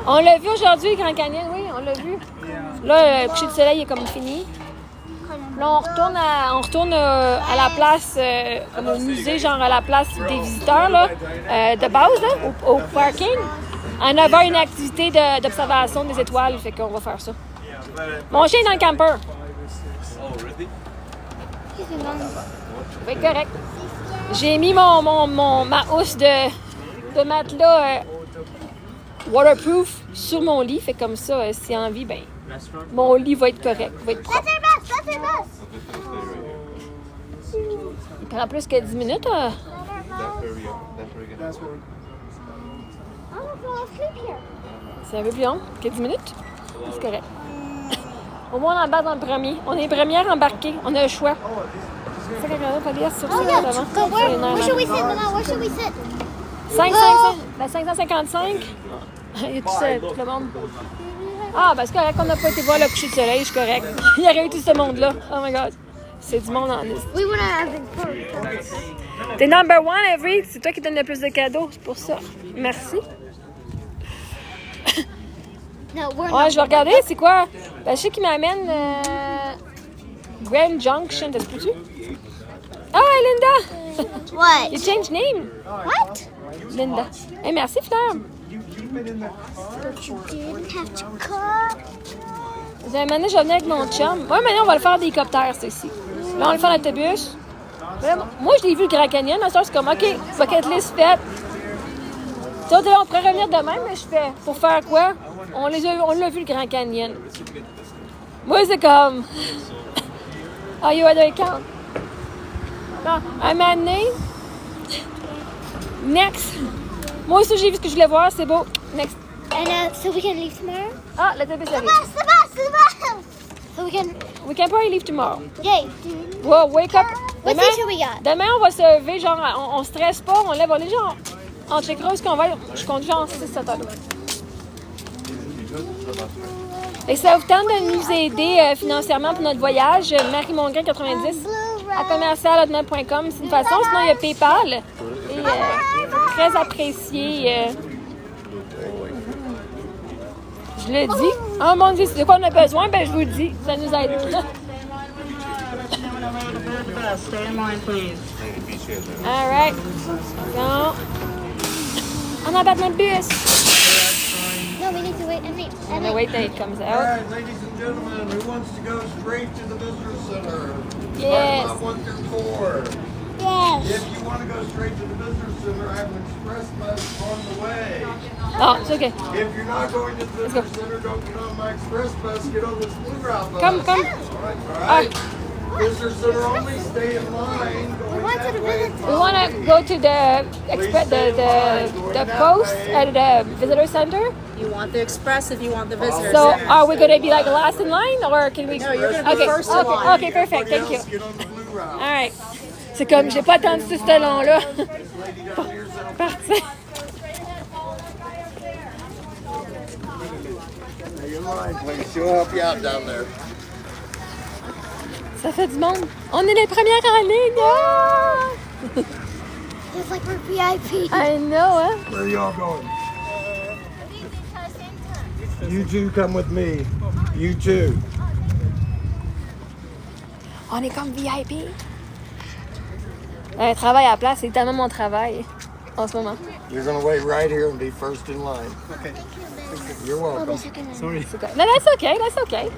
On l'a vu aujourd'hui, Grand Canyon, oui, on l'a vu. Là, le coucher de soleil est comme fini. Là, on retourne à la place, comme au musée, genre à la place des visiteurs, là, de base, là, au parking. À 9h, une activité d'observation des étoiles, fait qu'on va faire ça. Mon chien est dans le camper. Oh, really? Oui, correct. J'ai mis ma housse de matelas waterproof sur mon lit, fait comme ça, si envie, ben, mon lit va être correct, va être propre. That's our bus. That's our bus. Il prend plus que 10 minutes. That's where we are. That's where we're gonna go. I'm gonna fall asleep here. C'est un peu plus long que 10 minutes. C'est correct. Au moins, on embarque dans le premier. On est les premières embarquées. On a le choix. C'est ça que je vais dire sur Oh ça yeah. avant. Go where should we sit? Mama, where should we sit? 555. Il y a tout le monde. Ah, ben c'est correct qu'on n'a pas été voir le coucher de soleil. C'est correct. Il y aurait eu tout ce monde-là. Oh my God. C'est du monde en liste. We wanna have food. T'es number one, Avery. C'est toi qui donne le plus de cadeaux. C'est pour ça. Merci. No, we're Ouais, not. je vais regarder, c'est quoi? Ben, je sais qu'il m'amène Grand Junction, t'as tu Ah, Linda! What? You changed name. What? Linda. Hey, merci, Fleur. Didn't have to cut. Vous avez demandé, je venais avec mon chum. Ouais, maintenant, on va le faire d'hélicoptère, c'est ici. Là, on le fait en autobus. Là, moi, je l'ai vu le Grand Canyon. Ma soeur, c'est comme, OK, bucket list faite. Tu sais, on pourrait revenir demain, mais je fais, pour faire quoi? On l'a vu le Grand Canyon. Moi, c'est comme, are you other account? Bon, un moment donné, next. Moi aussi, j'ai vu ce que je voulais voir, c'est beau. Next. And so we can leave tomorrow? Ah, l'autobus The arrive. bus, the bus, the bus! So we can, We can probably leave tomorrow. yay. Wow, wake up. What Demain, station we got? demain, on va se lever, genre, on stresse pas, on lève, on est genre, on checkera où est-ce qu'on va. Je conduis genre 6-7 heures. Et ça vous tente de nous aider financièrement pour notre voyage, Marie Mongrain 90 à commercial@hotmail.com. C'est une façon, sinon il y a PayPal. Et très apprécié. Je le dis. Oh mon Dieu, c'est de quoi on a besoin, ben je vous le dis. Ça nous aide. Stay in line, please. All right. Donc, on embarque dans le bus. No, we need to wait and wait. On va wait till it comes All out. right, ladies and gentlemen, who wants to go straight to the visitor center? Yes. Stop 1 through 4. Yes. If you want to go straight to the visitor center, I have an express bus on the way. Oh, c'est OK. If you're not going to the visitor center, don't get on my express bus. Get on this blue route bus. Come. All right. Visitor center only. Stay in line. We want to the visitor. We want to go to the post at the visitor center. You want the express if you want the visitor So, center. are we going to be like last in line, or can we? No, you're gonna be Okay. first in Okay. line. Okay. Perfect. Thank you. Get on the blue route. All right. C'est comme j'ai pas attendu tout ce long-là. Parfait. Stay in line, please. She'll help you out down there. Ça fait du monde. On est les premières en ligne. Ah! It's like we're VIP. I know, hein? Where are y'all going? You two come with me. You too. On est comme VIP. Un travail à la place, c'est tellement mon travail en ce moment. You're going to wait right here and be first in line. Okay. You're welcome. Sorry. No, that's okay. That's okay.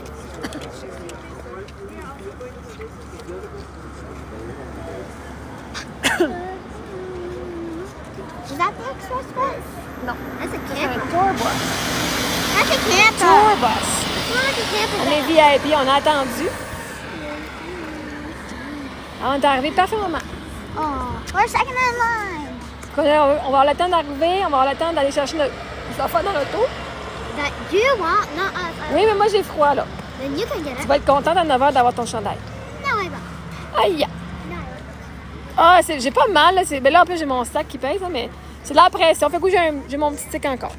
Is that the express bus? No. That's a C'est un camper. tour bus. That's a camper. Tour bus. It's not like a camper. On est VIP, on a attendu. Ah, on est arrivé parfaitement. Oh, we're second in line. On va avoir le temps d'arriver, on va avoir le temps d'aller chercher nos affaires dans l'auto. That you want, not us. Oui, mais moi j'ai froid là. Then you can get Tu it. vas être contente à 9h d'avoir ton chandail. No, I won't. Aïe! No, I Ah, j'ai pas mal là. Ben là, en plus, j'ai mon sac qui pèse, hein, mais c'est de la pression. Fait que j'ai mon petit stick encore.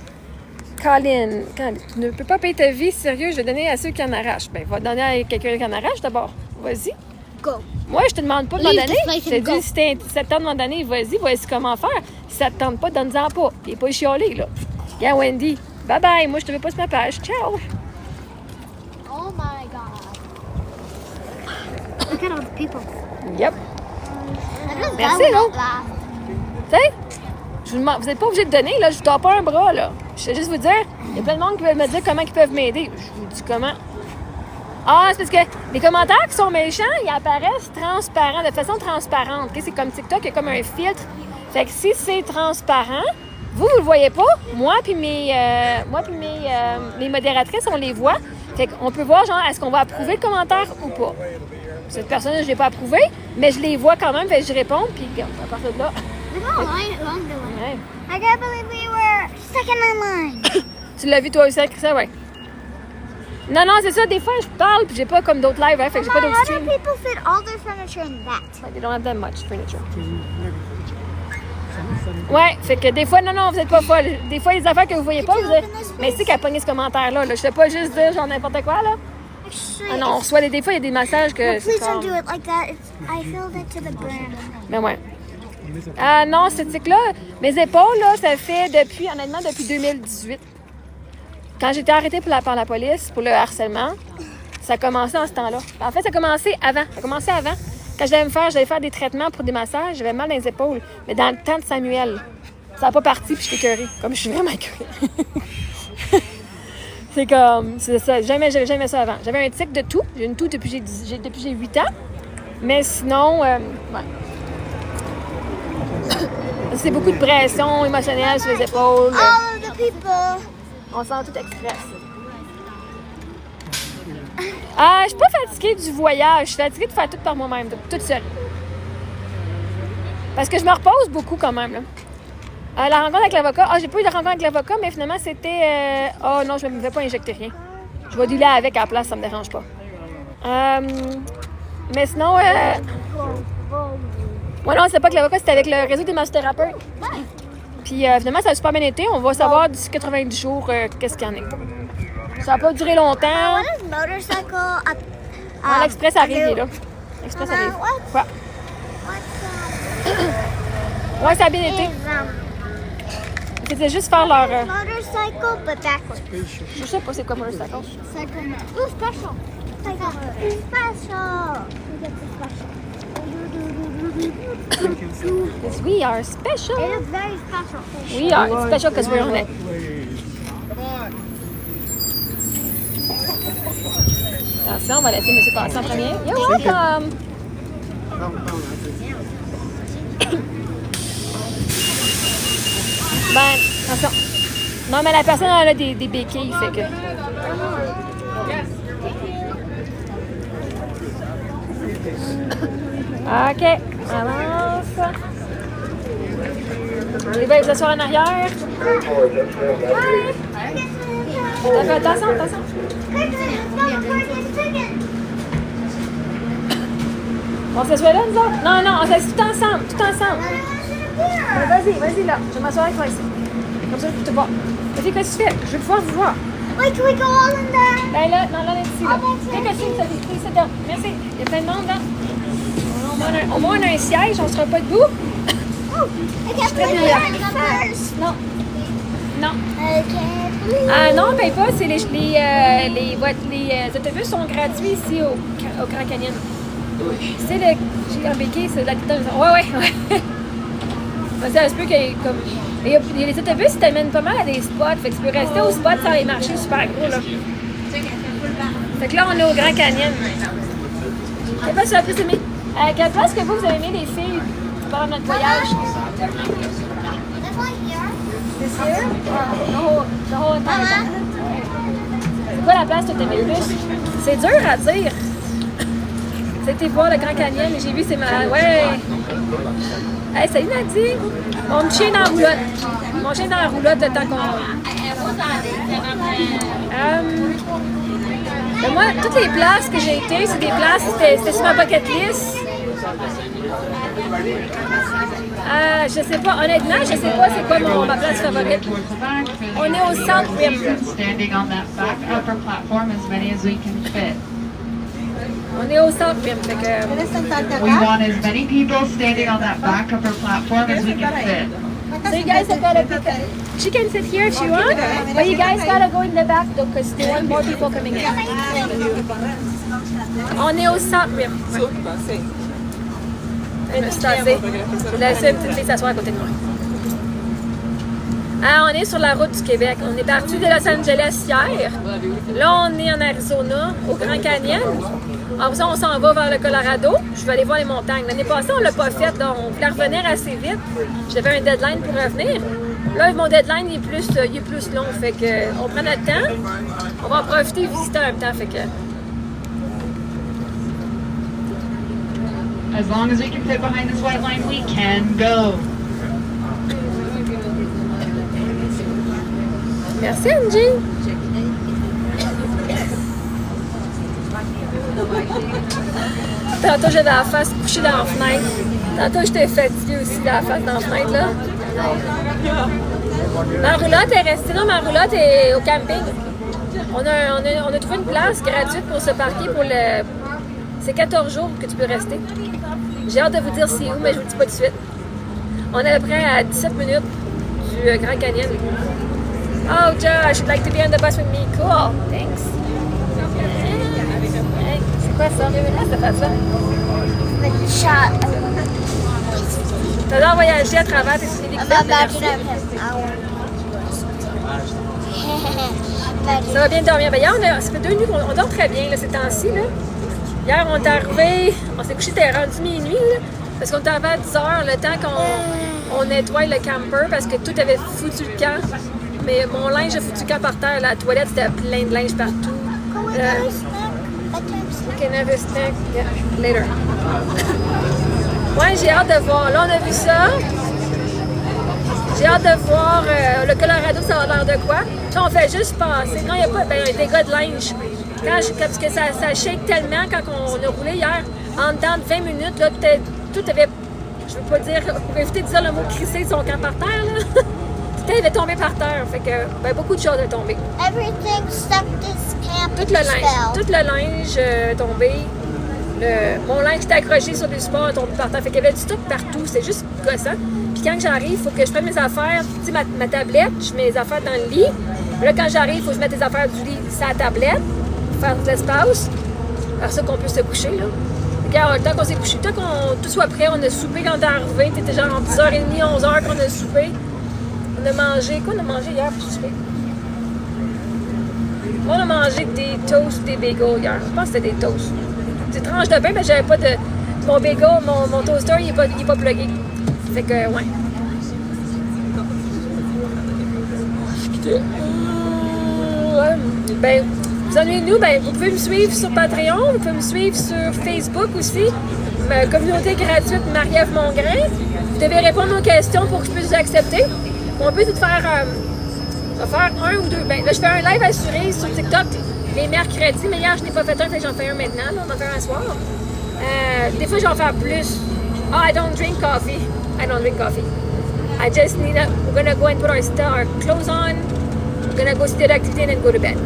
Colin, tu ne peux pas payer ta vie, sérieux, je vais donner à ceux qui en arrachent. Ben, va donner à quelqu'un qui en arrache d'abord. Vas-y. won't. Go. Moi, je te demande pas de m'en Leave donner. this place Je te and go. dis, si ça te tente de m'en donner, vas-y, voici comment faire. Si ça te tente pas, donne-en pas. Puis pas chialé, là. Yeah, Wendy. Bye bye. Moi, je te veux pas sur ma page. Ciao. Oh my god. Look at all the people. Yep. That Merci, will là. not last. Tu sais, vous n'êtes pas obligé de donner, là. Je vous tords pas un bras, là. Je vais juste vous dire, il y a plein de monde qui veulent me dire comment ils peuvent m'aider. Je vous dis comment. Ah, c'est parce que les commentaires qui sont méchants, ils apparaissent transparents, de façon transparente. Okay? C'est comme TikTok, il y a comme un filtre. Fait que si c'est transparent, vous le voyez pas. Moi puis les modératrices, on les voit. Fait qu'on peut voir, genre, est-ce qu'on va approuver le commentaire ou pas. Cette personne, je ne l'ai pas approuvé, mais je les vois quand même, fait que je réponds, puis à partir de là. Look how long the line. Ouais. I can't believe we were second in line. Tu l'as vu toi aussi, ça, ouais. Non, c'est ça, des fois, je parle, puis j'ai pas comme d'autres lives, hein, fait que j'ai pas Why d'autres do streams. people fit all their furniture in that? Like, they don't have that much furniture. Ouais, fait que des fois, non, vous êtes pas folle. Des fois, les affaires que vous voyez pas, vous êtes. Mais c'est qu'à pogner ce commentaire-là, là. Je sais pas juste dire genre n'importe quoi, là. Actually, Ah non, on reçoit des fois, il y a des messages que. no, please don't do it like that. I filled it to the brim. Mais ouais. Ah non, ce tic-là, mes épaules, là, ça fait honnêtement, depuis 2018. Quand j'étais arrêtée par la police pour le harcèlement, ça a commencé en ce temps-là. En fait, ça a commencé avant. Quand j'allais faire des traitements pour des massages, j'avais mal dans les épaules. Mais dans le temps de Samuel, ça n'a pas parti puis j'étais écœurée. Comme je suis vraiment écœurée. C'est comme, c'est ça. J'avais jamais ça avant. J'avais un tic de toux. J'ai une toux depuis j'ai 8 ans. Mais sinon, ouais. C'est beaucoup de pression émotionnelle sur les épaules. All of the people. On sent tout express. Ah, je suis pas fatiguée du voyage. Je suis fatiguée de faire tout par moi-même, toute seule. Parce que je me repose beaucoup quand même. Là. La rencontre avec l'avocat. Ah, j'ai pas eu de rencontre avec l'avocat, mais finalement, c'était... Oh non, je ne me vais pas injecter rien. Je vais dealer avec à la place, ça me dérange pas. Mais sinon... Ouais, non, c'est pas que l'avocat, c'était avec le réseau des massothérapeutes. Puis finalement, ça a super bien été. On va savoir d'ici 90 jours qu'est-ce qu'il y en a. Ça n'a pas duré longtemps. What is motorcycle up? Ah, l'Express arrive, il est là. L'Express arrive. What? Ouais, ça a bien été. C'était juste faire leur... Motorcycle, but backwards. Je sais pas c'est quoi motorcycle. Ooh, special. Special. We get the special. Because we are special. It is very special. We are special because we're on it. Attention, on va laisser M. passer en premier. You're welcome. Ben, attention. Non, mais la personne elle a des béquilles, fait que... OK, avance. Les va vous asseoir en arrière. Attention. On s'assoit là, nous autres? Non, on s'assoit tout ensemble. Vas-y, là. Je vais m'asseoir avec toi ici. Comme ça, je peux te voir. Vas-y, qu'est-ce que tu fais? Je vais pouvoir vous voir. Wait, can we go all in there? Ben là, non, là, on est ici, là. Qu'est-ce que tu fais? Merci. Il y a plein de monde, là. Au moins, on a un siège, on ne sera pas debout. Oh, I can't believe we are first. Non. I can't believe. Ah non, on paye pas. C'est les autobus sont gratuits ici au Grand Canyon. C'est le béquille, c'est la tête. Ouais. Ça se peut qu'il y ait comme... Les autobus, ils t'amènent pas mal à des spots. Fait que tu peux rester au spot sans les marcher super gros, là. Fait que là, on est au Grand Canyon. Je sais pas si tu as plus aimé. À quelle place que vous avez aimé les filles pendant notre voyage? one here. This here? The whole entire Mama. C'est quoi la place que t'aimais le plus? C'est dur à dire. C'était voir le Grand Canyon et j'ai vu c'est ma... Ouais! Hey, salut Nadine! Mon chien dans la roulotte. Mon chien dans la roulotte le temps qu'on... Ben moi, toutes les places que j'ai été, c'est des places, c'était sur ma bucket list. Je sais pas, honnêtement, je sais pas c'est quoi ma place favorite. On est au South Rim. Standing on that back upper platform, as many as we can fit. On est au South Rim, fait que... We want as many people standing on that back upper platform as we can fit. So you guys have gotta pick up. She can sit here if she wants, but you guys gotta go in the back though, because they want more people coming in. On est au South Rim. C'est assez. Je laisse une petite fille s'asseoir à côté de moi. On est sur la route du Québec. On est parti de Los Angeles hier. Là, on est en Arizona, au Grand Canyon. Après ça, on s'en va vers le Colorado. Je vais aller voir les montagnes. L'année passée, on ne l'a pas fait, donc on voulait revenir assez vite. J'avais un deadline pour revenir. Là, mon deadline il est plus long. Fait que on prend notre temps. On va en profiter et visiter en même temps. Fait que... As long as we can fit behind this white line, we can go. Merci, Angie. Tantôt, j'avais la face couchée dans la fenêtre. Tantôt, j'étais fatiguée aussi de la face dans la fenêtre, là. Ma roulotte est restée. Non, ma roulotte est au camping. On a trouvé une place gratuite pour se parquer pour le... C'est 14 jours que tu peux rester. J'ai hâte de vous dire c'est où, mais je vous le dis pas tout de suite. On est à peu près à 17 minutes du Grand Canyon. Oh, Josh, you'd like to be on the bus with me? Cool, thanks. Hey, c'est quoi ça? Qu'est-ce que ça fait ça? The shot. T'adores voyager à travers tes découvertes. Imagine Ça va bien dormir. Ben, hier, ça fait 2 nuits qu'on dort très bien là, ces temps-ci. Là. Hier, on est arrivé, on s'est couché, c'était rendu minuit, là, parce qu'on est arrivé à 10 h, le temps qu'on nettoie le camper, parce que tout avait foutu le camp. Mais mon linge a foutu le camp par terre. La toilette, c'était plein de linge partout. Okay, never snack. Yeah, later. Ouais, j'ai hâte de voir. Là, on a vu ça. J'ai hâte de voir le Colorado, ça a l'air de quoi. Puis on fait juste passer. Non, il n'y a pas des dégâts de linge. Parce que ça shake tellement quand on a roulé hier. En dedans de 20 minutes, là, tout avait, je veux pas dire, pour éviter de dire le mot crisser de son camp par terre, là. Tout avait tombé par terre. Fait que beaucoup de choses ont tombé. everything stuck this camp. Tout le linge est tombé. Mon linge était accroché sur des supports, est tombé par terre. Fait qu'il y avait du stock partout. C'est juste gossant. Puis quand j'arrive, il faut que je prenne mes affaires. Tu sais, ma tablette, je mets les affaires dans le lit. Puis là, quand j'arrive, il faut que je mette les affaires du lit sur la tablette, pour faire de l'espace. Alors ça qu'on peut se coucher, là. Regarde, tant qu'on s'est couché, tant qu'on tout soit prêt, on a soupé quand on est arrivé. T'étais genre en 10h30, 11h qu'on a soupé. On a mangé, quoi on a mangé hier pour souper? On a mangé des toasts, des bagels hier. Je pense que c'était des toasts. Des tranches de pain, mais j'avais pas de... Mon bagel, mon toaster, il est pas plugué. Fait que, ouais. Ben, vous ennuyez-nous, ben, vous pouvez me suivre sur Patreon, vous pouvez me suivre sur Facebook aussi. Ma communauté gratuite Marie-Ève Mongrain. Vous devez répondre aux questions pour que je puisse vous accepter. On peut tout faire un ou deux. Ben, là, je fais un live assuré sur TikTok les mercredis, mais hier, je n'ai pas fait un, fait que j'en fais un maintenant. Là, on en fait un soir. Des fois, je vais en faire plus. Oh, I don't drink coffee. I don't drink coffee. I just need a... We're gonna go and put our clothes on. We're gonna go see the activity and then go to bed.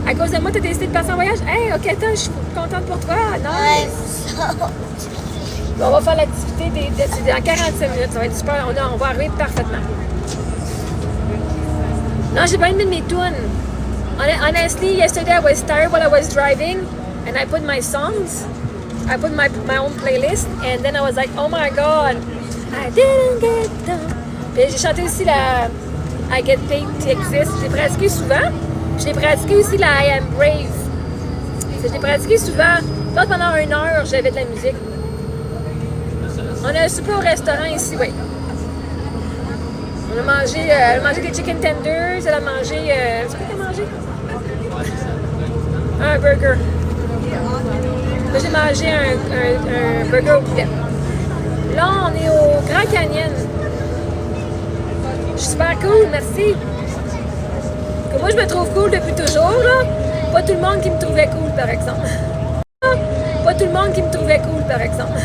À cause de moi, t'as décidé de passer en voyage? Hey, ok, attends, je suis contente pour toi. Non. On va faire l'activité dans 45 minutes. Ça va être super. On va arriver parfaitement. Non, j'ai pas aimé mes tunes. Honestly, yesterday I was tired while I was driving and I put my songs. I put my own playlist and then I was like, oh my god, I didn't get done. Puis j'ai chanté aussi la I Get Paid to Exist. Je l'ai pratiqué souvent. Je l'ai pratiqué aussi la I Am Brave. Je l'ai pratiqué souvent. Donc pendant 1 heure, j'avais de la musique. On a un souper au restaurant ici, oui. Elle a mangé des chicken tenders, elle a mangé... c'est quoi qu'elle a mangé? Un burger. Là, j'ai mangé un burger au poulet. Là, on est au Grand Canyon. Je suis super cool, merci. Que moi, je me trouve cool depuis toujours, là. Pas tout le monde qui me trouvait cool, par exemple. Pas tout le monde qui me trouvait cool, par exemple.